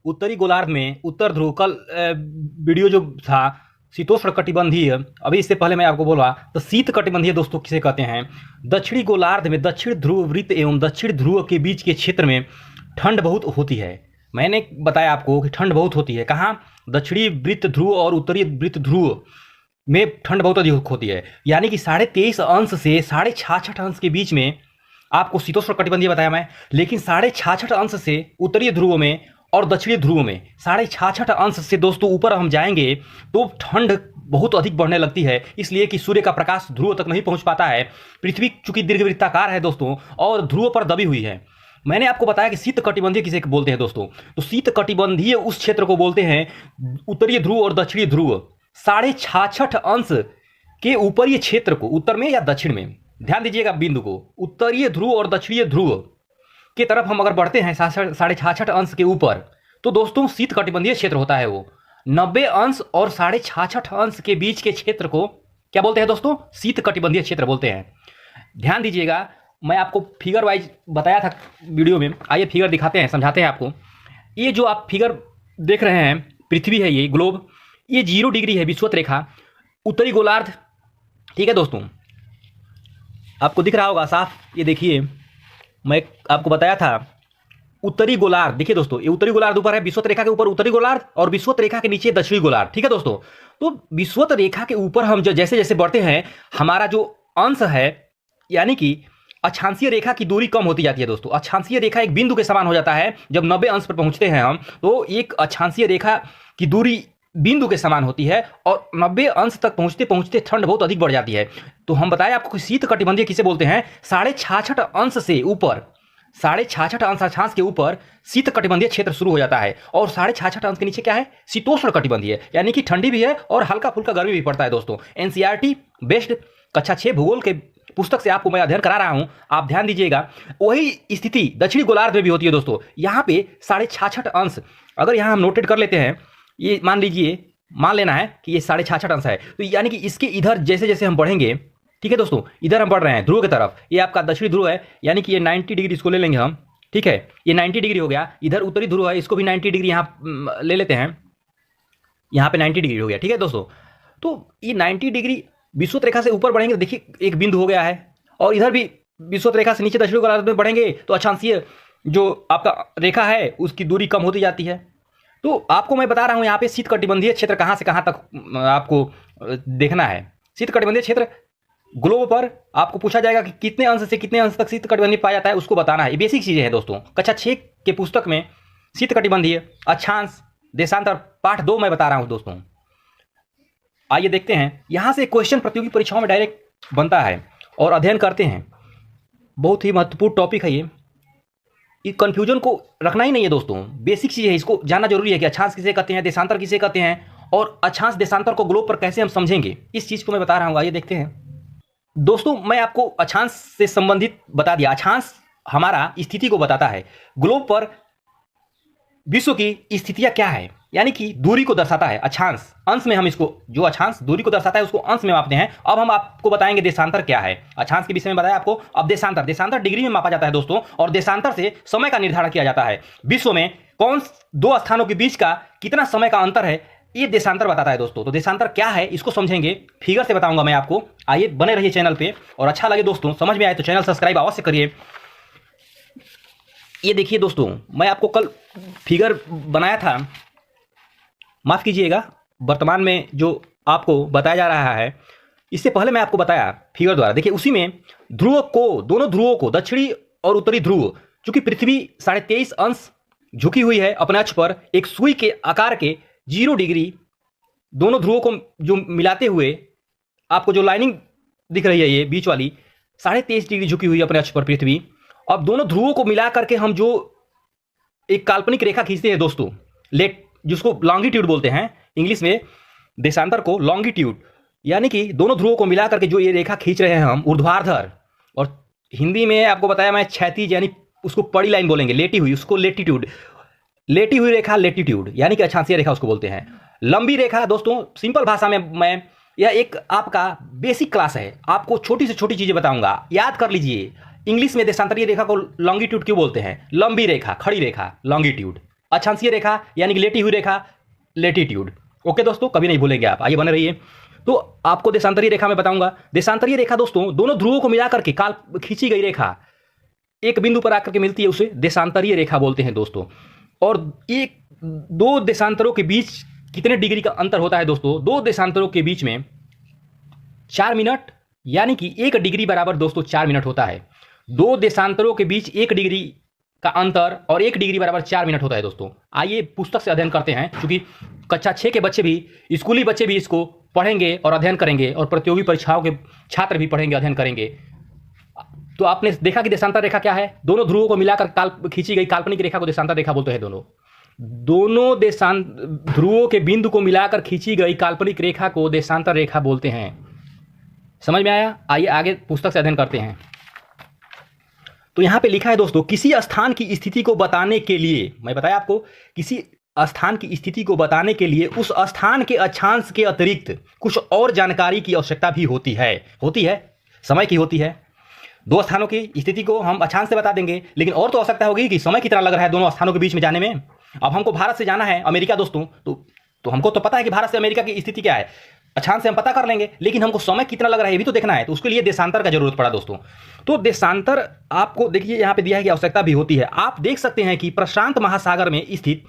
उत्तरी गोलार्ध में उत्तर ध्रुव कल वीडियो जो था शीतोष्ण कटिबंधीय, अभी इससे पहले मैं आपको बोला तो शीत कटिबंधीय दोस्तों किसे कहते हैं। दक्षिणी गोलार्ध में दक्षिण ध्रुव वृत्त एवं दक्षिण ध्रुव के बीच के क्षेत्र में ठंड बहुत होती है। मैंने बताया आपको कि ठंड बहुत होती है कहाँ, दक्षिणी वृत्त ध्रुव और उत्तरी वृत्त ध्रुव में ठंड बहुत अधिक होती है। यानी कि 23.5 अंश से 66.5 अंश के बीच में आपको शीतोष्ण कटिबंधीय बताया मैं, लेकिन 66.5 अंश से उत्तरी ध्रुव में और दक्षिणी ध्रुव में 66.5 अंश से दोस्तों ऊपर हम जाएंगे तो ठंड बहुत अधिक बढ़ने लगती है, इसलिए कि सूर्य का प्रकाश ध्रुव तक नहीं पहुंच पाता है। पृथ्वी चूंकि दीर्घवृत्ताकार है दोस्तों और ध्रुव पर दबी हुई है। मैंने आपको बताया कि शीत कटिबंधीय किसे बोलते हैं दोस्तों, तो शीत कटिबंधीय उस क्षेत्र को बोलते हैं उत्तरी ध्रुव और दक्षिणी ध्रुव 66.5 अंश के ऊपरी क्षेत्र को, उत्तर में या दक्षिण में, ध्यान दीजिएगा बिंदु को, उत्तरीय ध्रुव और दक्षिणी ध्रुव के तरफ हम अगर बढ़ते हैं 66.5 अंश के ऊपर तो दोस्तों शीत कटिबंधीय क्षेत्र होता है वो। 90 अंश और 66.5 अंश के बीच के क्षेत्र को क्या बोलते हैं दोस्तों, शीत कटिबंधीय क्षेत्र बोलते हैं। ध्यान दीजिएगा, मैं आपको फिगर वाइज बताया था वीडियो में, आइए फिगर दिखाते हैं, समझाते हैं आपको। ये जो आप फिगर देख रहे हैं, पृथ्वी है ये ग्लोब, ये 0 डिग्री है विषुवत रेखा, उत्तरी गोलार्ध, ठीक है दोस्तों, आपको दिख रहा होगा साफ। ये देखिए मैं आपको बताया था उत्तरी गोलार्ध, देखिए दोस्तों ये उत्तरी गोलार्ध ऊपर है, विषुवत रेखा के ऊपर उत्तरी गोलार्ध और विषुवत रेखा के नीचे दक्षिणी गोलार्ध, ठीक है दोस्तों। तो विषुवत रेखा के ऊपर हम जैसे जैसे बढ़ते हैं हमारा जो अंश है, यानी कि अक्षांशीय रेखा की दूरी कम होती जाती है दोस्तों। अक्षांशीय रेखा एक बिंदु के समान हो जाता है जब 90 अंश पर पहुंचते हैं हम, तो एक अक्षांशीय रेखा की दूरी बिंदु के समान होती है और 90 अंश तक पहुंचते पहुंचते ठंड बहुत अधिक बढ़ जाती है। तो हम बताएं आपको कि शीत कटिबंधीय किसे बोलते हैं, 66.5 अंश से ऊपर, 66.5 अंश अक्षांश के ऊपर शीत कटिबंधीय क्षेत्र शुरू हो जाता है और 66.5 अंश के नीचे क्या है, शीतोष्ण कटिबंधीय, यानी कि ठंडी भी है और हल्का फुल्का गर्मी भी पड़ता है दोस्तों। एनसीईआरटी बेस्ड कक्षा 6 भूगोल के पुस्तक से आपको मैं अध्ययन करा रहा हूं, आप ध्यान दीजिएगा। वही स्थिति दक्षिणी गोलार्ध में भी होती है दोस्तों। यहाँ पे 66.5 अंश अगर यहाँ हम नोटेड कर लेते हैं, ये मान लीजिए, मान लेना है कि ये 66.5 अंश है, तो यानी कि इसके इधर जैसे जैसे हम बढ़ेंगे, ठीक है दोस्तों, इधर हम बढ़ रहे हैं ध्रुव की तरफ, ये आपका दक्षिणी ध्रुव है, यानी कि ये 90 डिग्री इसको ले लेंगे हम, ठीक है, ये 90 डिग्री हो गया। इधर उत्तरी ध्रुव है, इसको भी 90 डिग्री यहाँ ले लेते हैं, यहाँ पे 90 डिग्री हो गया, ठीक है दोस्तों। तो ये 90 डिग्री विषुवत रेखा से ऊपर बढ़ेंगे तो देखिए एक बिंदु हो गया है, और इधर भी विषुवत रेखा से नीचे दक्षिणी गोलार्ध में बढ़ेंगे तो अक्षांशीय जो आपका रेखा है उसकी दूरी कम होती जाती है। तो आपको मैं बता रहा हूं यहाँ पे शीत कटिबंधीय क्षेत्र कहाँ से कहाँ तक आपको देखना है। शीत कटिबंधीय क्षेत्र ग्लोब पर आपको पूछा जाएगा कि कितने अंश से कितने अंश तक शीत कटिबंधीय पाया जाता है, उसको बताना है। ये बेसिक चीजें हैं दोस्तों। कक्षा 6 के पुस्तक में शीत कटिबंधीय अक्षांश देशांतर पाठ 2 मैं बता रहा हूं दोस्तों। आइए देखते हैं, यहां से क्वेश्चन प्रतियोगी परीक्षाओं में डायरेक्ट बनता है और अध्ययन करते हैं। बहुत ही महत्वपूर्ण टॉपिक है ये कंफ्यूजन को रखना ही नहीं है दोस्तों। बेसिक चीज है, इसको जानना जरूरी है कि अक्षांश किसे कहते हैं, देशांतर किसे कहते हैं, और अक्षांश देशांतर को ग्लोब पर कैसे हम समझेंगे, इस चीज को मैं बता रहा हूं। आइए देखते हैं दोस्तों। मैं आपको अक्षांश से संबंधित बता दिया। अक्षांश हमारा स्थिति को बताता है, ग्लोब पर विश्व की स्थितियां क्या है, यानी कि दूरी को दर्शाता है। अक्षांश अंश में हम इसको, जो अक्षांश दूरी को दर्शाता है उसको अंश में मापते हैं। अब हम आपको बताएंगे देशांतर क्या है। अक्षांश के विषय में बताया आपको। अब देशांतर, देशांतर डिग्री में मापा जाता है दोस्तों, और देशांतर से समय का निर्धारण किया जाता है। विश्व में कौन दो स्थानों के बीच का कितना समय का अंतर है, ये देशांतर बताता है दोस्तों। तो देशांतर क्या है इसको समझेंगे, फिगर से बताऊंगा मैं आपको। आइए बने रहिए चैनल पे, और अच्छा लगे दोस्तों, समझ में आए तो चैनल सब्सक्राइब अवश्य करिए। ये देखिए दोस्तों, मैं आपको कल फिगर बनाया था, माफ कीजिएगा, वर्तमान में जो आपको बताया जा रहा है इससे पहले मैं आपको बताया फिगर द्वारा। देखिए उसी में ध्रुव को, दोनों ध्रुवों को, दक्षिणी और उत्तरी ध्रुव, चूंकि पृथ्वी 23.5 अंश झुकी हुई है अपने अक्ष पर, एक सुई के आकार के 0 डिग्री, दोनों ध्रुवों को जो मिलाते हुए आपको जो लाइनिंग दिख रही है ये बीच वाली, 23.5 डिग्री झुकी हुई है अपने अक्ष पर पृथ्वी। अब दोनों ध्रुवों को मिला करके हम जो एक काल्पनिक रेखा खींचते हैं दोस्तों, लेट, जिसको लॉन्गिट्यूड बोलते हैं, इंग्लिश में देशांतर को लॉन्गिट्यूड, यानी कि दोनों ध्रुवों को मिला करके जो ये रेखा खींच रहे हैं हम, ऊर्ध्वाधर, और हिंदी में आपको बताया मैं क्षैतिज, यानी उसको पड़ी लाइन बोलेंगे, लेटी हुई, उसको लेटीट्यूड, लेटी हुई रेखा लेटीट्यूड, यानी कि अक्षांशीय रेखा उसको बोलते हैं। लंबी रेखा दोस्तों, सिंपल भाषा में मैं, यह एक आपका बेसिक क्लास है, आपको छोटी से छोटी चीजें बताऊंगा, याद कर लीजिए। इंग्लिश में देशांतरीय रेखा को लॉन्गिट्यूड क्यों बोलते हैं, लंबी रेखा, खड़ी रेखा, लॉन्गिट्यूड, अक्षांशीय रेखा यानी कि लेटी हुई रेखा लेटीट्यूड। ओके दोस्तों, कभी नहीं भूलेंगे आप, आइए बने रहिए। तो आपको देशांतरीय रेखा मैं बताऊंगा। देशांतरीय रेखा दोस्तों दोनों ध्रुवों को मिलाकर के काल खींची गई रेखा एक बिंदु पर आकर के मिलती है, उसे देशांतरीय रेखा बोलते हैं दोस्तों। और एक दो देशांतरों के बीच कितने डिग्री का अंतर होता है दोस्तों? दो देशांतरों के बीच में 4 मिनट, यानी कि 1 डिग्री बराबर दोस्तों 4 मिनट होता है। दो देशांतरों के बीच 1 डिग्री का अंतर और 1 डिग्री बराबर 4 मिनट होता है दोस्तों। आइए पुस्तक से अध्ययन करते हैं, क्योंकि कक्षा 6 के बच्चे भी, स्कूली बच्चे भी इसको पढ़ेंगे और अध्ययन करेंगे, और प्रतियोगी परीक्षाओं के छात्र भी पढ़ेंगे, अध्ययन करेंगे। तो आपने देखा कि देशांतर रेखा क्या है? दोनों ध्रुवों को मिलाकर खींची गई काल्पनिक रेखा को देशांतर रेखा बोलते हैं। दोनों ध्रुवों के बिंदु को मिलाकर खींची गई काल्पनिक रेखा को देशांतर रेखा बोलते हैं। समझ में आया? आइए आगे पुस्तक से अध्ययन करते हैं। तो यहां पे लिखा है दोस्तों, किसी स्थान की स्थिति को बताने के लिए, मैं बताया आपको, किसी स्थान की स्थिति को बताने के लिए उस स्थान के अक्षांश के अतिरिक्त कुछ और जानकारी की आवश्यकता भी होती है समय की होती है। दो स्थानों की स्थिति को हम अक्षांश से बता देंगे, लेकिन और तो आवश्यकता होगी कि समय कितना लग रहा है दोनों स्थानों के बीच में जाने में। अब हमको भारत से जाना है अमेरिका दोस्तों, तो हमको तो पता है कि भारत से अमेरिका की स्थिति क्या है, अक्षांश से हम पता कर लेंगे, लेकिन हमको समय कितना लग रहा है ये भी तो देखना है। तो उसके लिए देशांतर का जरूरत पड़ा दोस्तों। तो देशांतर आपको देखिए यहाँ पे दिया है कि आवश्यकता भी होती है। आप देख सकते हैं कि प्रशांत महासागर में स्थित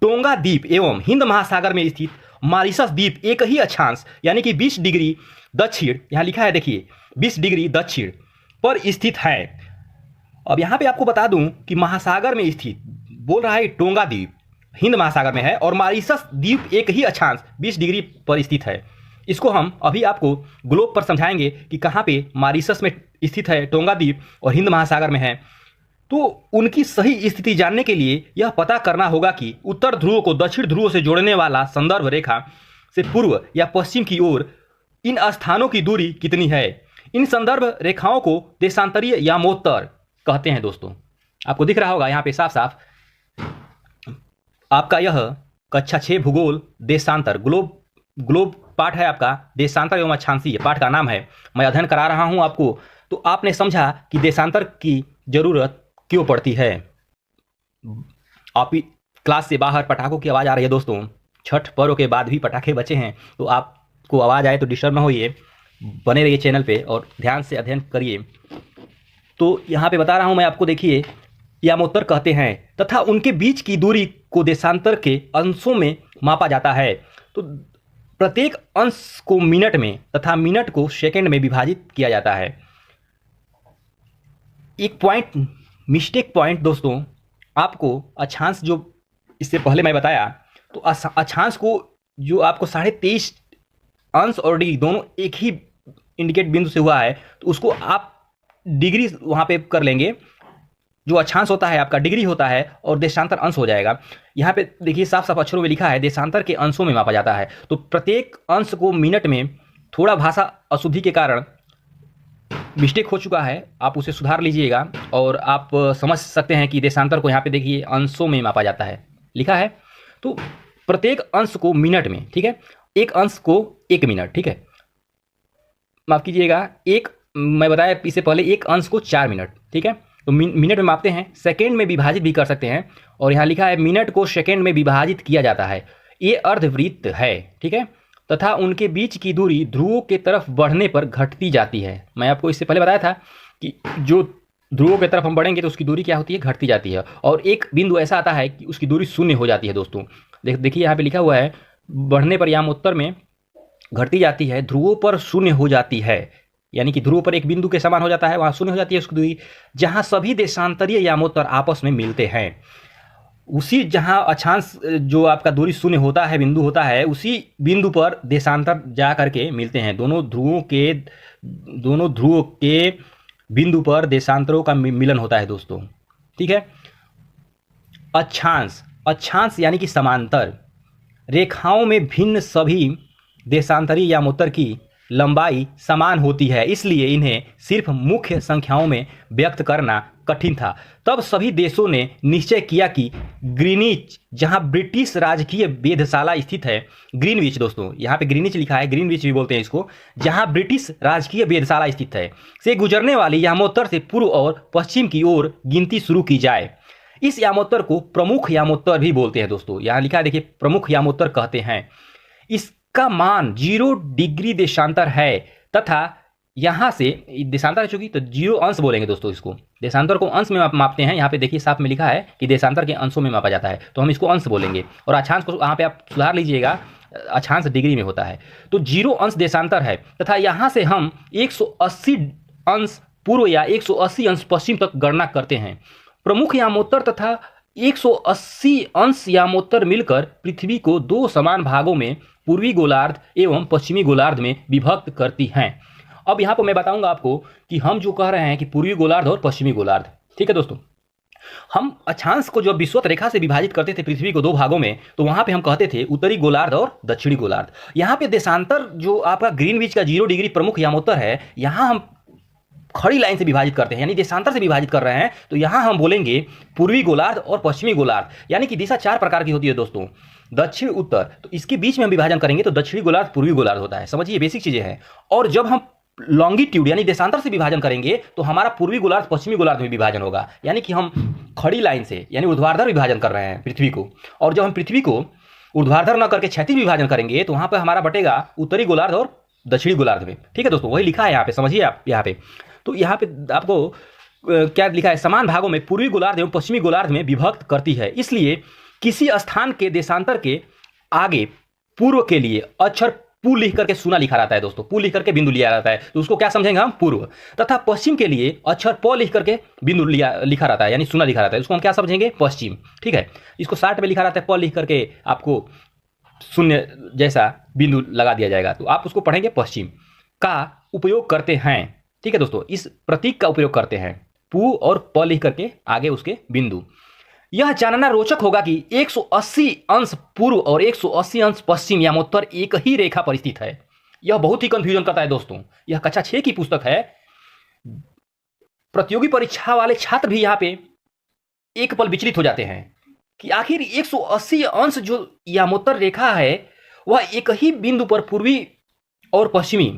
टोंगा द्वीप एवं हिंद महासागर में स्थित मॉरिशस द्वीप एक ही अक्षांश यानी कि 20 डिग्री दक्षिण, यहाँ लिखा है देखिए 20 डिग्री दक्षिण पर स्थित है। अब यहाँ पे आपको बता दूं कि महासागर में स्थित बोल रहा है टोंगा द्वीप हिंद महासागर में है, और मॉरिशस द्वीप एक ही अक्षांश 20 डिग्री पर स्थित है। इसको हम अभी आपको ग्लोब पर समझाएंगे कि कहाँ पे मॉरिशस में स्थित है टोंगा द्वीप और हिंद महासागर में है। तो उनकी सही स्थिति जानने के लिए यह पता करना होगा कि उत्तर ध्रुव को दक्षिण ध्रुव से जोड़ने वाला संदर्भ रेखा से पूर्व या पश्चिम की ओर इन स्थानों की दूरी कितनी है। इन संदर्भ रेखाओं को देशांतरीय यामोत्तर कहते हैं दोस्तों। आपको दिख रहा होगा यहाँ पे साफ साफ, आपका यह कक्षा 6 भूगोल देशांतर ग्लोब पाठ है आपका, देशांतर एवं अक्षांशीय पाठ का नाम है। मैं अध्ययन करा रहा हूं आपको, तो आपने समझा कि देशांतर की जरूरत क्यों पड़ती है। आप क्लास से बाहर पटाखों की आवाज़ आ रही है दोस्तों, छठ पर्व के बाद भी पटाखे बचे हैं, तो आपको आवाज़ आए तो डिस्टर्ब ना होइए, बने रहिए चैनल पे और ध्यान से अध्ययन करिए। तो यहाँ पे बता रहा हूँ मैं आपको, देखिए यामोत्तर कहते हैं तथा उनके बीच की दूरी को देशांतर के अंशों में मापा जाता है। तो प्रत्येक अंश को मिनट में तथा मिनट को सेकंड में विभाजित किया जाता है। एक पॉइंट, मिस्टेक पॉइंट दोस्तों, आपको अक्षांश जो इससे पहले मैं बताया, तो अक्षांश को जो आपको 23.5 अंश और डिग्री दोनों एक ही इंडिकेट बिंदु से हुआ है, तो उसको आप डिग्री वहाँ पे कर लेंगे। जो अक्षांश होता है आपका डिग्री होता है और देशांतर अंश हो जाएगा। यहाँ पे देखिए साफ साफ अक्षरों में लिखा है देशांतर के अंशों में मापा जाता है। तो प्रत्येक अंश को मिनट में, थोड़ा भाषा अशुद्धि के कारण मिस्टेक हो चुका है, आप उसे सुधार लीजिएगा और आप समझ सकते हैं कि देशांतर को यहाँ पे देखिए अंशों में मापा जाता है लिखा है। तो प्रत्येक अंश को मिनट में, ठीक है, एक अंश को 1 मिनट, ठीक है, माफ कीजिएगा, मैं बताया इससे पहले एक अंश को 4 मिनट, ठीक है। तो मिनट में मापते हैं, सेकेंड में विभाजित भी कर सकते हैं, और यहाँ लिखा है मिनट को सेकेंड में विभाजित किया जाता है। ये अर्धवृत्त है, ठीक है, तथा उनके बीच की दूरी ध्रुवों के तरफ बढ़ने पर घटती जाती है। मैं आपको इससे पहले बताया था कि जो ध्रुवों की तरफ हम बढ़ेंगे तो उसकी दूरी क्या होती है, घटती जाती है, और एक बिंदु ऐसा आता है कि उसकी दूरी 0 हो जाती है दोस्तों। देखिए यहाँ पे लिखा हुआ है बढ़ने पर यामोत्तर में घटती जाती है, ध्रुवों पर 0 हो जाती है, यानी कि ध्रुव पर एक बिंदु के समान हो जाता है, वहाँ 0 हो जाती है उसकी दूरी। जहाँ सभी देशांतरीय यामोत्तर आपस में मिलते हैं, उसी जहाँ अक्षांश जो आपका दूरी 0 होता है, बिंदु होता है, उसी बिंदु पर देशांतर जा करके मिलते हैं। दोनों ध्रुवों के बिंदु पर देशांतरों का मिलन होता है दोस्तों, ठीक है। अक्षांश यानी कि समांतर रेखाओं में भिन्न सभी देशांतरीय यामोत्तर की लंबाई समान होती है, इसलिए इन्हें सिर्फ मुख्य संख्याओं में व्यक्त करना कठिन था। तब सभी देशों ने निश्चय किया कि ग्रीनिच, जहां ब्रिटिश राजकीय वेधशाला स्थित है, ग्रीनविच दोस्तों, यहाँ पे ग्रीनिच लिखा है, ग्रीनविच भी बोलते हैं इसको, जहां ब्रिटिश राजकीय वेधशाला स्थित है, से गुजरने वाली यामोत्तर से पूर्व और पश्चिम की ओर गिनती शुरू की जाए। इस यामोत्तर को प्रमुख यामोत्तर भी बोलते हैं दोस्तों। यहाँ लिखा है देखिए, प्रमुख यामोत्तर कहते हैं। इसका मान 0 डिग्री देशांतर है तथा यहाँ से देशांतर चूंकि तो 0 अंश बोलेंगे दोस्तों। इसको देशांतर को अंश में मापते हैं। यहाँ पे देखिए साफ में लिखा है कि देशांतर के अंशों में मापा जाता है, तो हम इसको अंश बोलेंगे। और अक्षांश को यहाँ पे आप सुधार लीजिएगा, अक्षांश डिग्री में होता है। तो 0 अंश देशांतर है तथा यहाँ से हम 180 अंश पूर्व या 180 अंश पश्चिम तक गणना करते हैं। प्रमुख यामोत्तर तथा 180 अंश यामोत्तर मिलकर पृथ्वी को 2 समान भागों में पूर्वी गोलार्ध एवं पश्चिमी गोलार्ध में विभक्त करती हैं। अब यहाँ पर मैं बताऊंगा आपको कि हम जो कह रहे हैं कि पूर्वी गोलार्ध और पश्चिमी गोलार्ध, ठीक है दोस्तों। हम अक्षांश को जब विषुवत रेखा से विभाजित करते थे पृथ्वी को 2 भागों में, तो वहां पे हम कहते थे उत्तरी गोलार्ध और दक्षिणी गोलार्ध। यहाँ पे देशांतर जो आपका ग्रीनविच का 0 डिग्री प्रमुख यामोत्तर है, यहाँ हम खड़ी लाइन से विभाजित करते हैं, यानी देशांतर से विभाजित कर रहे हैं। तो यहाँ हम बोलेंगे पूर्वी गोलार्ध और पश्चिमी गोलार्ध, यानी कि दिशा 4 प्रकार की होती है दोस्तों, दक्षिण उत्तर। तो इसके बीच में हम विभाजन करेंगे तो दक्षिणी गोलार्ध पूर्वी गोलार्ध होता है। समझिए, बेसिक चीजें हैं। और जब हम लॉन्गिट्यूड यानी देशांतर से विभाजन करेंगे तो हमारा पूर्वी गोलार्ध पश्चिमी गोलार्ध में विभाजन होगा, यानी कि हम खड़ी लाइन से यानी ऊर्ध्वाधर विभाजन कर रहे हैं पृथ्वी को। और जब हम पृथ्वी को ऊर्ध्वाधर न करके क्षैतिज विभाजन करेंगे तो वहां पर हमारा बटेगा उत्तरी गोलार्ध और दक्षिणी गोलार्ध में। ठीक है दोस्तों, वही लिखा है यहाँ पे, समझिए आप यहाँ पे। तो यहाँ पे आपको क्या लिखा है, समान भागों में पूर्वी गोलार्ध एवं पश्चिमी गोलार्ध में विभक्त करती है। इसलिए किसी स्थान के देशांतर के आगे पूर्व के लिए अक्षर पू लिख करके सुना लिखा रहता है दोस्तों, पू लिख करके बिंदु लिया रहता है, तो उसको क्या समझेंगे हम, पूर्व। तथा पश्चिम के लिए अक्षर प लिख करके बिंदु लिखा रहता है, यानी सुना लिखा रहता है, उसको हम क्या समझेंगे, पश्चिम। ठीक है, इसको 60 में लिखा रहता है, प लिख करके आपको शून्य जैसा बिंदु लगा दिया जाएगा, तो आप उसको पढ़ेंगे पश्चिम का उपयोग करते हैं। ठीक है दोस्तों, इस प्रतीक का उपयोग करते हैं, पू और प लिख करके आगे उसके बिंदु। यह जानना रोचक होगा कि 180 अंश पूर्व और 180 अंश पश्चिम यामोत्तर एक ही रेखा पर स्थित है। यह बहुत ही कंफ्यूजन करता है दोस्तों। यह कक्षा 6 की पुस्तक है। प्रतियोगी परीक्षा वाले छात्र भी यहाँ पे एक पल विचलित हो जाते हैं कि आखिर 180 अंश जो यामोत्तर रेखा है वह एक ही बिंदु पर पूर्वी और पश्चिमी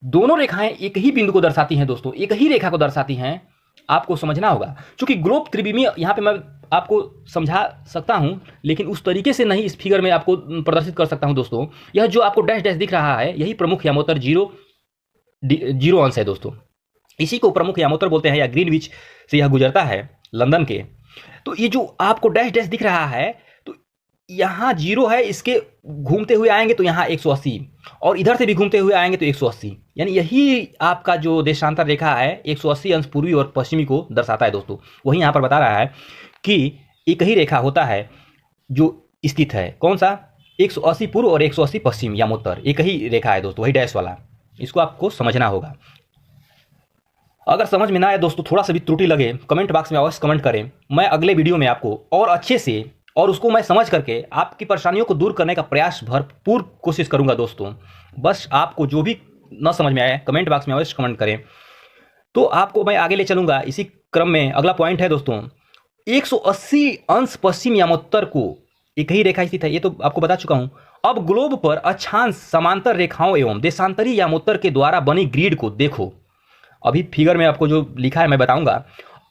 दोनों रेखाएं एक ही बिंदु को दर्शाती हैं दोस्तों, एक ही रेखा को दर्शाती हैं। आपको समझना होगा, क्योंकि ग्लोब त्रिविमीय यहाँ पे मैं आपको समझा सकता हूं, लेकिन उस तरीके से नहीं इस फिगर में आपको प्रदर्शित कर सकता हूं दोस्तों। यह जो आपको डैश डैश दिख रहा है यही प्रमुख यामोत्तर 0 अंश है दोस्तों। इसी को प्रमुख यामोत्तर बोलते हैं, या ग्रीनविच से यह गुजरता है लंदन के। तो ये जो आपको डैश डैश दिख रहा है, तो यहाँ 0 है, इसके घूमते हुए आएंगे तो यहाँ 180, और इधर से भी घूमते हुए आएंगे तो 180, यानी यही आपका जो देशांतर रेखा है 180 अंश पूर्वी और पश्चिमी को दर्शाता है दोस्तों। वही यहाँ पर बता रहा है कि एक ही रेखा होता है जो स्थित है, कौन सा, 180 पूर्व और 180 पश्चिम यामोत्तर एक ही रेखा है दोस्तों, वही डैश वाला। इसको आपको समझना होगा। अगर समझ में ना आए दोस्तों, थोड़ा सा भी त्रुटि लगे, कमेंट बॉक्स में अवश्य कमेंट करें। मैं अगले वीडियो में आपको और अच्छे से और उसको मैं समझ करके आपकी परेशानियों को दूर करने का प्रयास भरपूर कोशिश करूंगा दोस्तों। बस आपको जो भी न समझ में आए कमेंट बॉक्स में अवश्य कमेंट करें, तो आपको मैं आगे ले चलूंगा। इसी क्रम में अगला पॉइंट है दोस्तों, 180 अंश पश्चिम यामोत्तर को एक ही रेखा स्थित है, ये तो आपको बता चुका हूं। अब ग्लोब पर अक्षांश समांतर रेखाओं एवं देशांतरी यामोत्तर के द्वारा बनी ग्रिड को देखो। अभी फिगर में आपको जो लिखा है मैं बताऊंगा।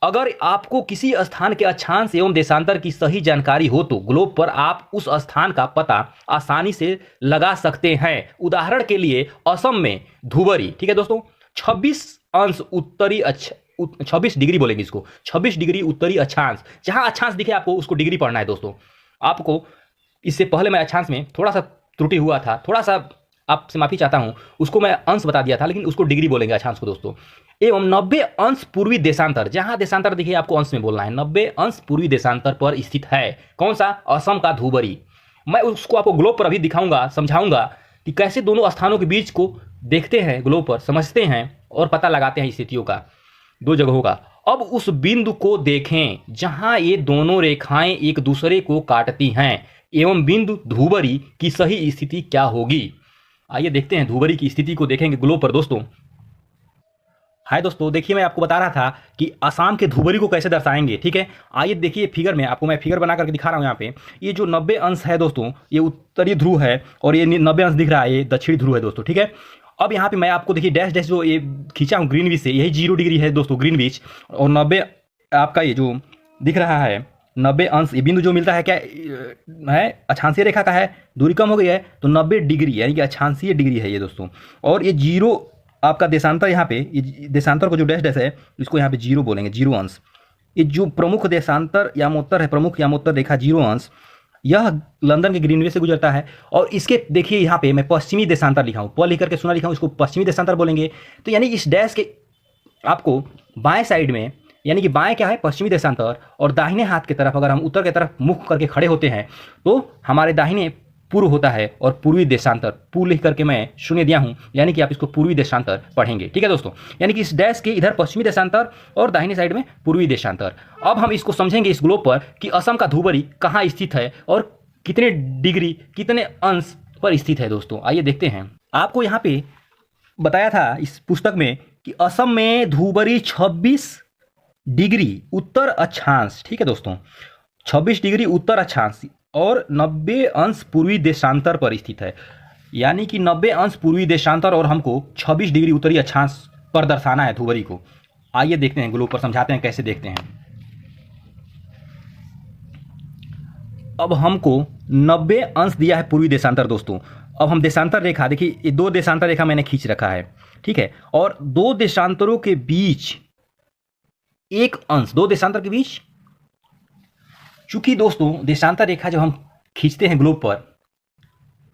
अगर आपको किसी स्थान के अक्षांश एवं देशांतर की सही जानकारी हो तो ग्लोब पर आप उस स्थान का पता आसानी से लगा सकते हैं। उदाहरण के लिए असम में धुबरी, ठीक है दोस्तों, 26 अंश उत्तरी 26 डिग्री बोलेंगे इसको, 26 डिग्री उत्तरी अक्षांश। जहां अक्षांश दिखे आपको उसको डिग्री पढ़ना है दोस्तों। आपको इससे पहले मैं अक्षांश में थोड़ा सा त्रुटि हुआ था, थोड़ा सा आपसे माफी चाहता हूं, उसको मैं अंश बता दिया था, लेकिन उसको डिग्री बोलेंगे अक्षांश को दोस्तों। एवं 90 अंश पूर्वी देशांतर, जहां देशांतर देखिए आपको अंश में बोलना है, 90 अंश पूर्वी देशांतर पर स्थित है। कौन सा, असम का धुबरी। मैं उसको आपको ग्लोब पर अभी दिखाऊंगा, समझाऊंगा कि कैसे दोनों स्थानों के बीच को देखते हैं ग्लोब पर, समझते हैं और पता लगाते हैं स्थितियों का, दो जगहों का। अब उस बिंदु को देखें जहां ये दोनों रेखाएं एक दूसरे को काटती हैं एवं बिंदु धुबरी की सही स्थिति क्या होगी। आइए देखते हैं, धुबरी की स्थिति को देखेंगे ग्लोब पर दोस्तों। हाय दोस्तों, देखिए मैं आपको बता रहा था कि असम के धुबरी को कैसे दर्शाएंगे, ठीक है। आइए देखिए फिगर में, आपको मैं फिगर बना करके दिखा रहा हूं। यहाँ पे ये जो 90 अंश है दोस्तों, ये उत्तरी ध्रुव है, और ये 90 अंश दिख रहा है ये दक्षिणी ध्रुव है दोस्तों, ठीक है। अब यहाँ पे मैं आपको देखिए डैश डैश जो ये खींचा हूँ ग्रीनविच से, यही 0 डिग्री है दोस्तों ग्रीनविच, और 90 आपका ये जो दिख रहा है 90 अंश, ये बिंदु जो मिलता है क्या है, अक्षांशीय रेखा का है, दूरी कम हो गई है तो 90 डिग्री यानी कि अक्षांशीय डिग्री है ये दोस्तों। और ये जीरो आपका देशांतर, यहाँ पे ये देशांतर को जो डैश डैश है इसको यहाँ पे जीरो बोलेंगे, जीरो अंश। ये जो प्रमुख देशांतर यामोत्तर है, प्रमुख यामोत्तर रेखा जीरो अंश, यह लंदन के ग्रीनवे से गुजरता है। और इसके देखिए यहाँ पे मैं पश्चिमी देशांतर लिखा हूँ, प लिख करके सुना लिखा हूँ, इसको पश्चिमी देशांतर बोलेंगे। तो यानी इस डैश के आपको बाएं साइड में, यानी कि बाएं क्या है, पश्चिमी देशांतर, और दाहिने हाथ की तरफ अगर हम उत्तर की तरफ मुख करके खड़े होते हैं तो हमारे दाहिने पूर्व होता है, और पूर्वी देशांतर, पूर्व लिख करके मैं शून्य दिया हूं, यानी कि आप इसको पूर्वी देशांतर पढ़ेंगे। ठीक है दोस्तों, यानी कि इस डैश के इधर पश्चिमी देशांतर और दाहिने साइड में पूर्वी देशांतर। अब हम इसको समझेंगे इस ग्लोब पर कि असम का ध्रुवरी कहाँ स्थित है और कितने डिग्री, कितने अंश पर स्थित है दोस्तों। आइए देखते हैं। आपको यहाँ पे बताया था इस पुस्तक में कि असम में ध्रुवरी 26 डिग्री उत्तर अक्षांश, ठीक है दोस्तों, 26 डिग्री उत्तर अक्षांश और 90 अंश पूर्वी देशांतर पर स्थित है। यानी कि 90 अंश पूर्वी देशांतर और हमको 26 डिग्री उत्तरी अक्षांश पर दर्शाना है ध्रुवरी को। आइए देखते हैं, ग्लोब पर समझाते हैं कैसे देखते हैं। अब हमको 90 अंश दिया है पूर्वी देशांतर दोस्तों। अब हम देशांतर रेखा, देखिए ये दो देशांतर रेखा मैंने खींच रखा है, ठीक है, और दो देशांतरों के बीच एक अंश, दो देशांतर के बीच, चूंकि दोस्तों देशांतर रेखा जब हम खींचते हैं ग्लोब पर।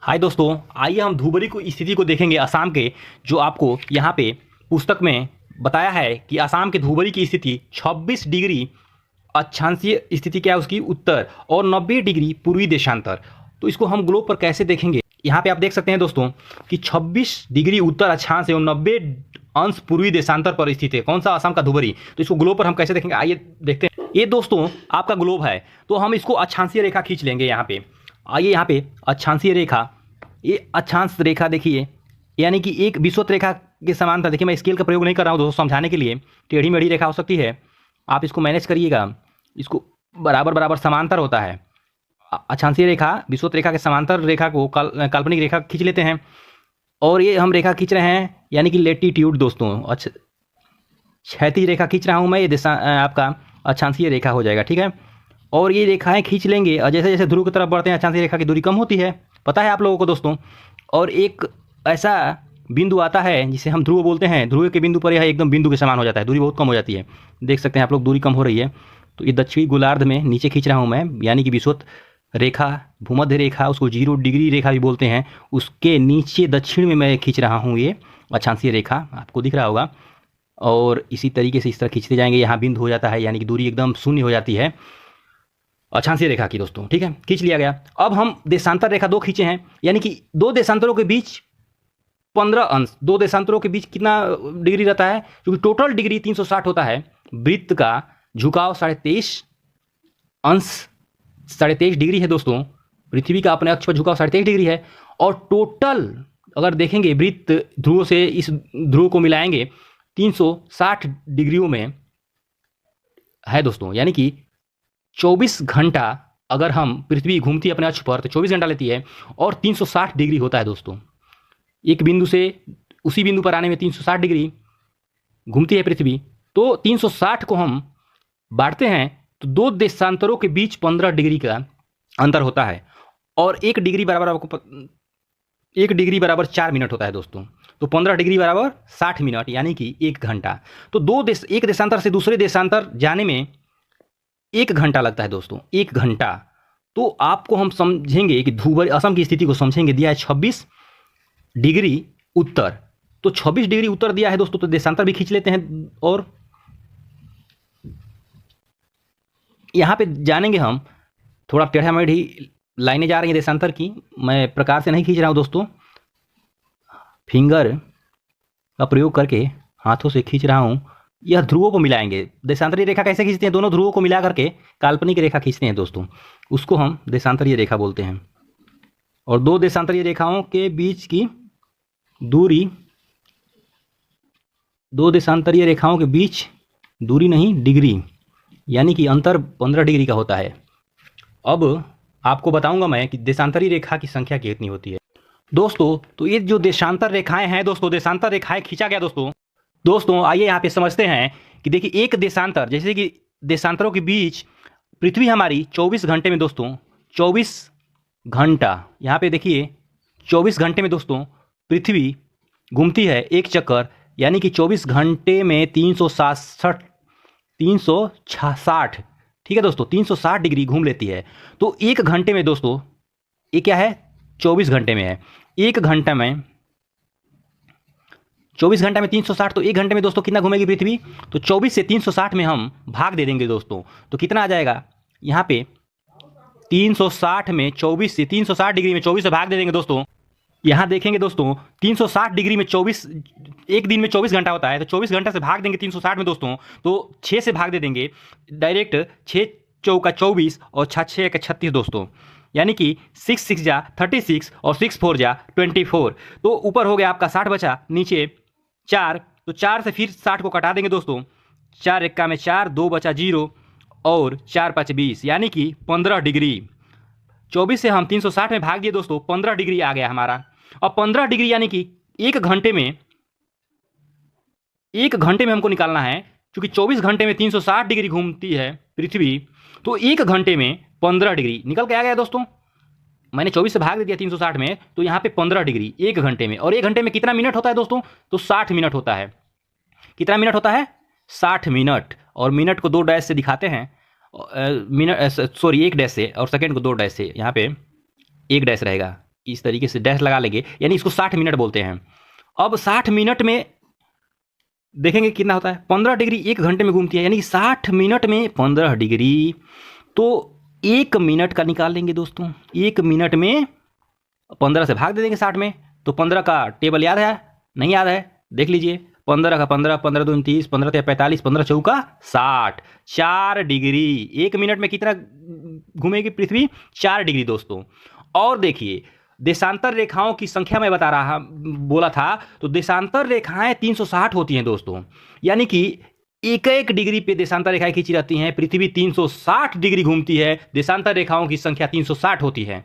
हाय दोस्तों, आइए हम ध्रुवरी को स्थिति को देखेंगे असम के, जो आपको यहाँ पे पुस्तक में बताया है कि असम के ध्रुवरी की स्थिति 26 डिग्री अक्षांशीय स्थिति क्या है उसकी उत्तर और 90 डिग्री पूर्वी देशांतर। तो इसको हम ग्लोब पर कैसे देखेंगे, यहाँ पे आप देख सकते हैं दोस्तों कि 26 डिग्री उत्तर अक्षांश एवं 90 अंश पूर्वी देशांतर पर स्थित है कौन सा, असम का ध्रुवरी। तो इसको ग्लोब पर हम कैसे देखेंगे, आइए देखते हैं। ये दोस्तों आपका ग्लोब है, तो हम इसको अक्षांशीय रेखा खींच लेंगे यहाँ पे। आइए यहाँ पे अक्षांशीय रेखा, ये अक्षांश रेखा देखिए, यानी कि एक विषुवत रेखा के समान था। देखिए मैं स्केल का प्रयोग नहीं कर रहा हूँ दोस्तों समझाने के लिए, टेढ़ी मेढ़ी रेखा हो सकती है, आप इसको मैनेज करिएगा। इसको बराबर बराबर समांतर होता है, अक्षांशीय रेखा विषुवत रेखा के समांतर रेखा को काल्पनिक रेखा खींच लेते हैं। और ये हम रेखा खींच रहे हैं यानी कि लेटीट्यूड दोस्तों, अच्छा क्षैतिज रेखा खींच रहा हूँ मैं, ये दिशा आपका अक्षांशीय रेखा हो जाएगा, ठीक है। और ये रेखाएं खींच लेंगे और जैसे जैसे ध्रुव की तरफ बढ़ते हैं अक्षांशीय रेखा की दूरी कम होती है, पता है आप लोगों को दोस्तों। और एक ऐसा बिंदु आता है जिसे हम ध्रुव बोलते हैं, ध्रुव के बिंदु पर यह एकदम बिंदु के समान हो जाता है, दूरी बहुत कम हो जाती है। देख सकते हैं आप लोग दूरी कम हो रही है। तो ये दक्षिणी गोलार्ध में नीचे खींच रहा हूँ मैं, यानी कि विषुवत रेखा, भूमध्य रेखा, उसको 0 डिग्री रेखा भी बोलते हैं, उसके नीचे दक्षिण में मैं खींच रहा हूँ ये अक्षांशीय रेखा, आपको दिख रहा होगा। और इसी तरीके से इस तरह खींचते जाएंगे, यहाँ बिंदु हो जाता है, यानी कि दूरी एकदम शून्य हो जाती है अक्षांशीय रेखा की दोस्तों, ठीक है, खींच लिया गया। अब हम देशांतर रेखा 2 खींचे हैं, यानी कि दो देशांतरों के बीच 15 अंश, दो देशांतरों के बीच कितना डिग्री रहता है, क्योंकि टोटल डिग्री 360 होता है। वृत्त का झुकाव 23.5 अंश, 23.5 डिग्री है दोस्तों। पृथ्वी का अपने अक्ष पर झुकाव 23.5 डिग्री है। और टोटल अगर देखेंगे वृत्त ध्रुव से इस ध्रुव को मिलाएंगे 360 डिग्रियों में है दोस्तों, यानी कि 24 घंटा अगर हम पृथ्वी घूमती है अपने अक्ष पर तो 24 घंटा लेती है और 360 डिग्री होता है दोस्तों। एक बिंदु से उसी बिंदु पर आने में 360 डिग्री घूमती है पृथ्वी। तो 360 को हम बांटते हैं तो दो देशांतरों के बीच 15 डिग्री का अंतर होता है। और 1 डिग्री बराबर आपको 1 डिग्री बराबर 4 मिनट होता है दोस्तों। तो 15 डिग्री बराबर 60 मिनट, यानी कि 1 घंटा। तो एक देशांतर से दूसरे देशांतर जाने में 1 घंटा लगता है दोस्तों, 1 घंटा। तो आपको हम समझेंगे कि ध्रुवरी असम की स्थिति को समझेंगे। दिया है 26 डिग्री उत्तर, तो 26 डिग्री उत्तर दिया है दोस्तों, तो देशांतर भी खींच लेते हैं। और यहाँ पे जानेंगे हम, थोड़ा टेढ़ा मेढ़ी लाइनें जा रही हैं देशांतर की, मैं प्रकार से नहीं खींच रहा हूँ दोस्तों, फिंगर का प्रयोग करके हाथों से खींच रहा हूँ। यह ध्रुवों को मिलाएंगे। देशांतरीय रेखा कैसे खींचते हैं, दोनों ध्रुवों को मिला करके काल्पनिक रेखा खींचते हैं दोस्तों, उसको हम देशांतरीय रेखा बोलते हैं। और दो देशांतरीय रेखाओं के बीच की दूरी, दो देशांतरीय रेखाओं के बीच दूरी नहीं डिग्री, यानी कि अंतर 15 डिग्री का होता है। अब आपको बताऊंगा मैं कि देशांतरीय रेखा की संख्या कितनी होती है दोस्तों। तो ये जो देशांतर रेखाएं हैं दोस्तों, देशांतर रेखाएं खींचा गया दोस्तों। आइए यहाँ पे समझते हैं कि देखिए एक देशांतर, जैसे कि देशांतरों के बीच पृथ्वी हमारी 24 घंटे में दोस्तों 24 घंटा, यहाँ पे देखिए 24 घंटे में दोस्तों पृथ्वी घूमती है एक चक्कर, यानी कि 24 घंटे में 360, ठीक है दोस्तों, 360 डिग्री घूम लेती है। तो एक घंटे में दोस्तों ये क्या है, 24 घंटे में है, एक घंटा में 24 घंटा में 360, तो एक घंटे में दोस्तों कितना घूमेगी पृथ्वी, तो 24 से 360 में हम भाग दे देंगे दोस्तों, तो कितना आ जाएगा यहाँ पे 360 में 24 से 360 डिग्री में 24 से भाग दे देंगे दोस्तों। यहाँ देखेंगे दोस्तों 360 डिग्री में 24, एक दिन में 24 घंटा होता है, तो 24 घंटा से भाग देंगे 360 में दोस्तों, तो 6 से भाग दे देंगे डायरेक्ट, 6 चौका 24 और 6 का 36 दोस्तों, यानी कि 6 6 जा 36 और 6 4 जा 24, तो ऊपर हो गया आपका 60 बचा, नीचे 4, तो 4 से फिर 60 को कटा देंगे दोस्तों, 4 एक्का में 4, 2 बचा 0 और 4 5 20, यानी कि 15 डिग्री। 24 से हम 360 में भाग दिए दोस्तों, 15 डिग्री आ गया हमारा। अब 15 डिग्री यानी कि एक घंटे में हमको निकालना है, क्योंकि 24 घंटे में 360 डिग्री घूमती है पृथ्वी, तो एक घंटे में 15 डिग्री निकल के आ गया दोस्तों। मैंने 24 से भाग दे दिया 360 में, तो यहाँ पे 15 डिग्री एक घंटे में, और एक घंटे में कितना मिनट होता है दोस्तों, तो 60 मिनट होता है। कितना मिनट होता है, 60 मिनट, और मिनट को 2 डैश से दिखाते हैं, एक डैश से, और सेकंड को 2 डैश से, यहाँ पे 1 डैश रहेगा, इस तरीके से डैश लगा लेंगे, यानी इसको 60 मिनट बोलते हैं। अब 60 मिनट में देखेंगे कितना होता है, 15 डिग्री एक घंटे में घूमती है, यानी 60 मिनट में 15 डिग्री, तो 1 मिनट का निकाल लेंगे दोस्तों, 1 मिनट में 15 से भाग दे देंगे 60 में, तो 15 का टेबल याद है, नहीं याद है, देख लीजिए, 15 का 15, 15 दूनी 30, 15 तिया 45, 15 चौका 60, 4 डिग्री। एक मिनट में कितना घूमेगी पृथ्वी, 4 डिग्री दोस्तों। और देखिए देशांतर रेखाओं की संख्या मैं बोला था, तो देशांतर रेखाएं 360 होती हैं दोस्तों, यानी कि एक एक डिग्री पे देशांतर रेखाएं खींची रहती हैं। पृथ्वी 360 डिग्री घूमती है, देशांतर रेखाओं की संख्या 360 होती है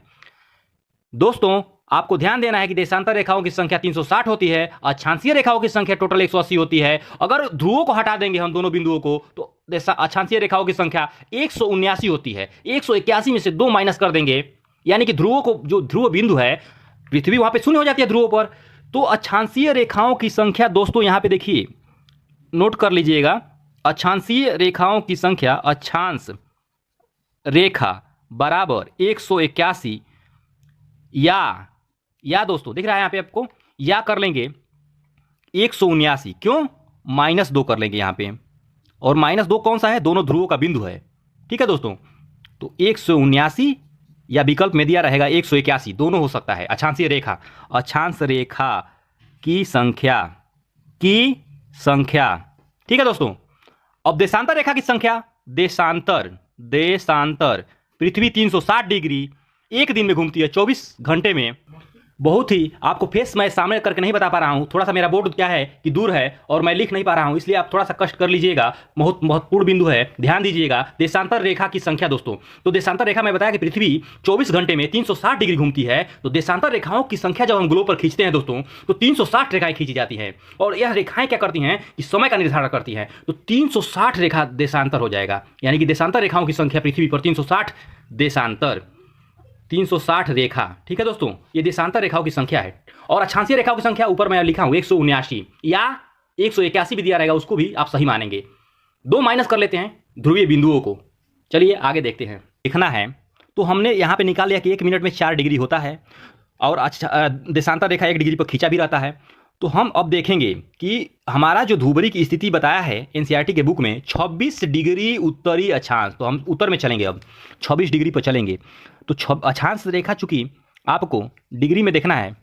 दोस्तों। आपको ध्यान देना है कि देशांतर रेखाओं की संख्या 360 होती है, अक्षांशीय रेखाओं की संख्या टोटल 180 होती है। अगर ध्रुवों को हटा देंगे हम दोनों बिंदुओं को, तो अक्षांशीय रेखाओं की संख्या 179 होती है। 181 में से 2 माइनस कर देंगे, यानी कि ध्रुवों को, जो ध्रुव बिंदु है पृथ्वी, वहां पे शून्य हो जाती है ध्रुवों पर। तो अक्षांशीय रेखाओं की संख्या दोस्तों यहाँ पे देखिए, नोट कर लीजिएगा, अक्षांशीय रेखाओं की संख्या, अक्षांश रेखा बराबर 181, या दोस्तों दिख रहा है यहाँ पे आपको, या कर लेंगे 179, क्यों, -2 कर लेंगे यहाँ पे, और -2 कौन सा है, दोनों ध्रुवों का बिंदु है, ठीक है दोस्तों। तो 179 या विकल्प में दिया रहेगा 181, दोनों हो सकता है। अक्षांशीय रेखा, अक्षांश रेखा की संख्या ठीक है दोस्तों। अब देशांतर रेखा की संख्या, देशांतर पृथ्वी 360 डिग्री एक दिन में घूमती है 24 घंटे में। बहुत ही आपको फेस मैं सामने करके नहीं बता पा रहा हूं, थोड़ा सा मेरा बोर्ड क्या है कि दूर है और मैं लिख नहीं पा रहा हूं, इसलिए आप थोड़ा सा कष्ट कर लीजिएगा, बहुत महत्वपूर्ण बिंदु है, ध्यान दीजिएगा। देशांतर रेखा की संख्या दोस्तों, तो देशांतर रेखा मैं बताया कि पृथ्वी 24 घंटे में 360 डिग्री घूमती है, तो देशांतर रेखाओं की संख्या जब हम ग्लोब पर खींचते हैं दोस्तों, तो 360 रेखाएं खींची जाती हैं, और यह रेखाएं क्या करती हैं कि समय का निर्धारण करती हैं। तो 360 रेखा देशांतर हो जाएगा, यानी कि देशांतर रेखाओं की संख्या पृथ्वी पर 360, देशांतर 360 रेखा, ठीक है दोस्तों, ये देशांतर रेखाओं की संख्या है। और अक्षांशीय रेखाओं की संख्या ऊपर मैं लिखा हूं 179 या 181 भी दिया रहेगा, उसको भी आप सही मानेंगे। 2 माइनस कर लेते हैं ध्रुवीय बिंदुओं को। चलिए आगे देखते हैं। लिखना है तो हमने यहाँ पे निकाल लिया कि 1 मिनट में 4 डिग्री होता है, और देशांतर रेखा 1 डिग्री पर खींचा भी रहता है। तो हम अब देखेंगे कि हमारा जो ध्रुवरी की स्थिति बताया है एनसीईआरटी के बुक में 26 डिग्री उत्तरी अक्षांश, तो हम उत्तर में चलेंगे, अब 26 डिग्री पर चलेंगे। तो अक्षांश रेखा चूंकि आपको डिग्री में देखना है,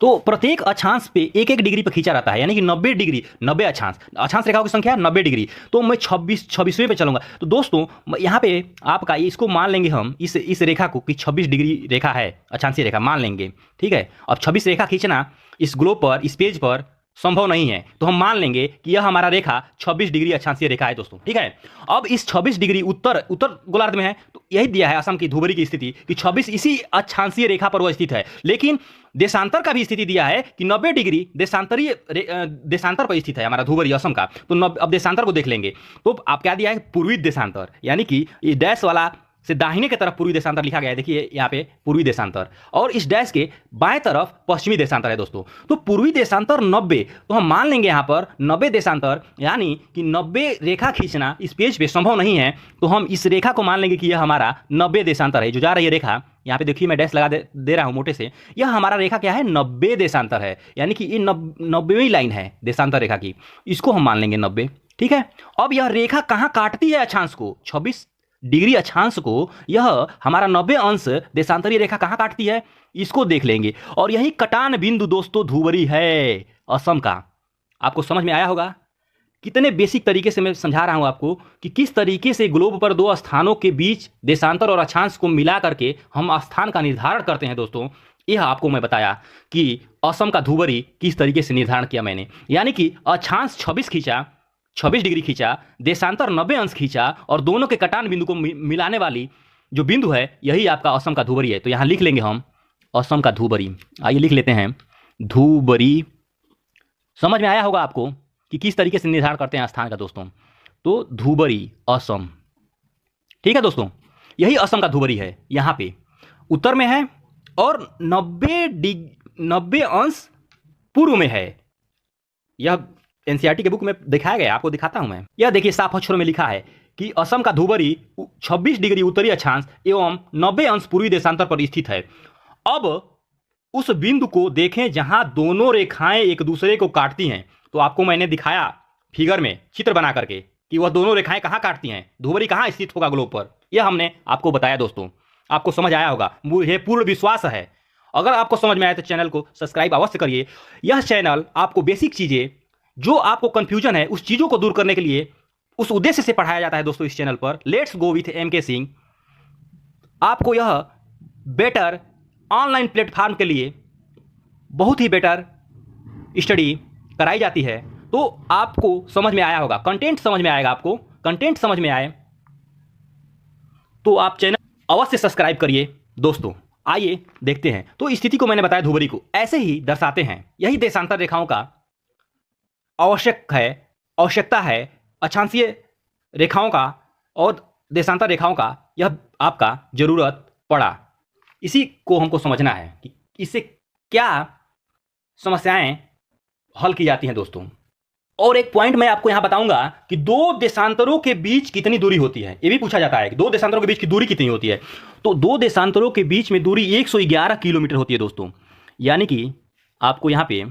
तो प्रत्येक अक्षांश पे 1 डिग्री पर खींचा रहता है, यानी कि 90 डिग्री, 90 अक्षांश रेखाओं की संख्या 90 डिग्री। तो मैं 26वें पे चलूंगा। तो दोस्तों यहाँ पे आपका इसको मान लेंगे हम, इस रेखा को कि 26 डिग्री रेखा है, अक्षांशीय रेखा मान लेंगे, ठीक है। अब 26 रेखा खींचना इस ग्लोब पर, इस पेज पर संभव नहीं है, तो हम मान लेंगे कि यह हमारा रेखा 26 डिग्री अक्षांशीय रेखा है दोस्तों। ठीक है, अब इस 26 डिग्री उत्तर उत्तर गोलार्ध में है, तो यही दिया है असम की धुबरी की स्थिति कि 26 इसी अक्षांशीय रेखा पर वह स्थित है। लेकिन देशांतर का भी स्थिति दिया है कि 90 डिग्री देशांतर पर स्थित है हमारा धुबरी असम का। तो अब देशांतर को देख लेंगे, तो आप क्या दिया है, पूर्वी देशांतर, यानी कि ये डैश वाला से दाहिने की तरफ पूर्वी देशांतर लिखा गया है। देखिए यहाँ पे पूर्वी देशांतर, और इस डैश के बाएं तरफ पश्चिमी देशांतर है दोस्तों। तो पूर्वी देशांतर 90, तो हम मान लेंगे यहाँ पर 90 देशांतर, यानी कि 90 रेखा खींचना इस पेज पे संभव नहीं है, तो हम इस रेखा को मान लेंगे कि यह हमारा 90 देशांतर है। जो जा रही है रेखा, यहाँ पे देखिए मैं डैश लगा दे रहा हूँ मोटे से, यह हमारा रेखा क्या है, 90 देशांतर है, यानी कि ये 90वीं लाइन है देशांतर रेखा की, इसको हम मान लेंगे 90। ठीक है, अब यह रेखा कहाँ काटती है अक्षांश को, 26 डिग्री अक्षांश को यह हमारा 90 अंश देशांतरीय रेखा कहाँ काटती है, इसको देख लेंगे। और यही कटान बिंदु दोस्तों धुबरी है असम का। आपको समझ में आया होगा, कितने बेसिक तरीके से मैं समझा रहा हूं आपको कि किस तरीके से ग्लोब पर दो स्थानों के बीच देशांतर और अक्षांश को मिला करके हम स्थान का निर्धारण करते हैं दोस्तों। यह आपको मैं बताया कि असम का धुबरी किस तरीके से निर्धारण किया मैंने, यानी कि अक्षांश 26 डिग्री खींचा, देशांतर 90 अंश खींचा, और दोनों के कटान बिंदु को मिलाने वाली जो बिंदु है यही आपका असम का धुबरी है। तो यहां लिख लेंगे हम असम का धुबरी। आइए लिख लेते हैं धुबरी। समझ में आया होगा आपको कि किस तरीके से निर्धारण करते हैं स्थान का दोस्तों। तो धुबरी असम, ठीक है दोस्तों, यही असम का धुबरी है, यहां पे उत्तर में है और 90 अंश पूर्व में है। यह एनसीईआरटी के बुक में दिखाया गया, आपको दिखाता हूं मैं। यह देखिए साफ अक्षरों में लिखा है कि असम का धुबरी 26 डिग्री उत्तरी अक्षांश एवं 90 अंश पूर्वी देशांतर पर स्थित है। अब उस बिंदु को देखें जहां दोनों रेखाएं एक दूसरे को काटती हैं। तो आपको मैंने दिखाया फिगर में चित्र बना करके कि वह दोनों रेखाएं कहां काटती हैं, धुबरी कहां स्थित होगा ग्लोब पर, यह हमने आपको बताया दोस्तों। आपको समझ आया होगा, मुझे पूर्ण विश्वास है। अगर आपको समझ में आया तो चैनल को सब्सक्राइब अवश्य करिए। यह चैनल आपको बेसिक चीजें, जो आपको कंफ्यूजन है, उस चीजों को दूर करने के लिए, उस उद्देश्य से पढ़ाया जाता है दोस्तों इस चैनल पर। लेट्स गो विथ एम के सिंह। आपको यह बेटर ऑनलाइन प्लेटफॉर्म के लिए बहुत ही बेटर स्टडी कराई जाती है। तो आपको समझ में आया होगा, कंटेंट समझ में आएगा। आपको कंटेंट समझ में आए तो आप चैनल अवश्य सब्सक्राइब करिए दोस्तों। आइए देखते हैं। तो स्थिति को मैंने बताया धुबरी को ऐसे ही दर्शाते हैं। यही देशांतर रेखाओं का आवश्यकता है अक्षांशीय रेखाओं का और देशांतर रेखाओं का, यह आपका जरूरत पड़ा। इसी को हमको समझना है कि इससे क्या समस्याएं हल की जाती हैं दोस्तों। और एक पॉइंट मैं आपको यहां बताऊंगा कि दो देशांतरों के बीच कितनी दूरी होती है। यह भी पूछा जाता है कि दो देशांतरों के बीच की दूरी कितनी होती है। तो दो देशांतरों के बीच में दूरी 111 किलोमीटर होती है दोस्तों। यानी कि आपको यहां पे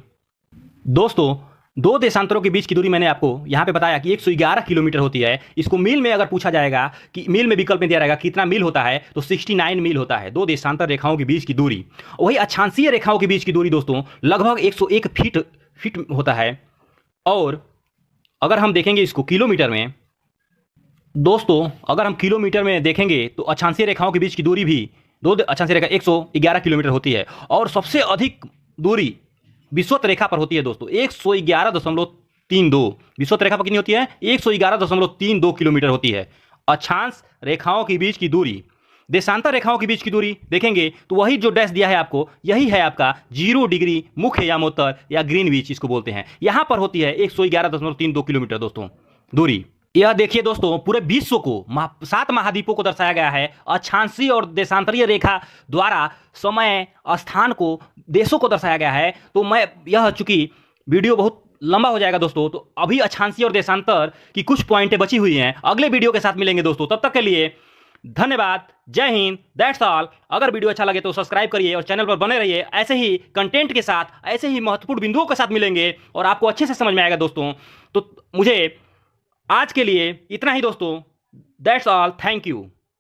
दोस्तों दो देशांतरों के बीच की दूरी मैंने आपको यहां पे बताया कि 111 किलोमीटर होती है। इसको मील में अगर पूछा जाएगा कि मील में विकल्प में दिया रहेगा कितना मील होता है, तो 69 मील होता है दो देशांतर रेखाओं के बीच की दूरी। वही अक्षांशीय रेखाओं के बीच की दूरी दोस्तों लगभग 101 फीट होता है। और अगर हम देखेंगे इसको किलोमीटर में दोस्तों, अगर हम किलोमीटर में देखेंगे तो अक्षांशीय रेखाओं के बीच की दूरी भी दो अक्षांशीय रेखा 111 किलोमीटर होती है। और सबसे अधिक दूरी विषुवत रेखा पर होती है दोस्तों 111.32। विषुवत रेखा पर कितनी होती है, 111.32 किलोमीटर होती है अक्षांश रेखाओं के बीच की दूरी। देशांतर रेखाओं के बीच की दूरी देखेंगे तो वही जो डैश दिया है आपको, यही है आपका 0 डिग्री मुख्य यामोत्तर या ग्रीनविच इसको बोलते हैं। यहां पर होती है 111.32 किलोमीटर दोस्तों दूरी। यह देखिए दोस्तों पूरे विश्व को 7 महाद्वीपों को दर्शाया गया है अक्षांशीय और देशांतरीय रेखा द्वारा। समय स्थान को देशों को दर्शाया गया है। तो मैं यह चूंकि वीडियो बहुत लंबा हो जाएगा दोस्तों, तो अभी अक्षांशीय और देशांतर की कुछ पॉइंटें बची हुई हैं, अगले वीडियो के साथ मिलेंगे दोस्तों। तब तक के लिए धन्यवाद, जय हिंद, दैट्स ऑल। अगर वीडियो अच्छा लगे तो सब्सक्राइब करिए और चैनल पर बने रहिए। ऐसे ही कंटेंट के साथ, ऐसे ही महत्वपूर्ण बिंदुओं के साथ मिलेंगे और आपको अच्छे से समझ में आएगा दोस्तों। तो मुझे आज के लिए इतना ही दोस्तों, दैट्स ऑल, थैंक यू।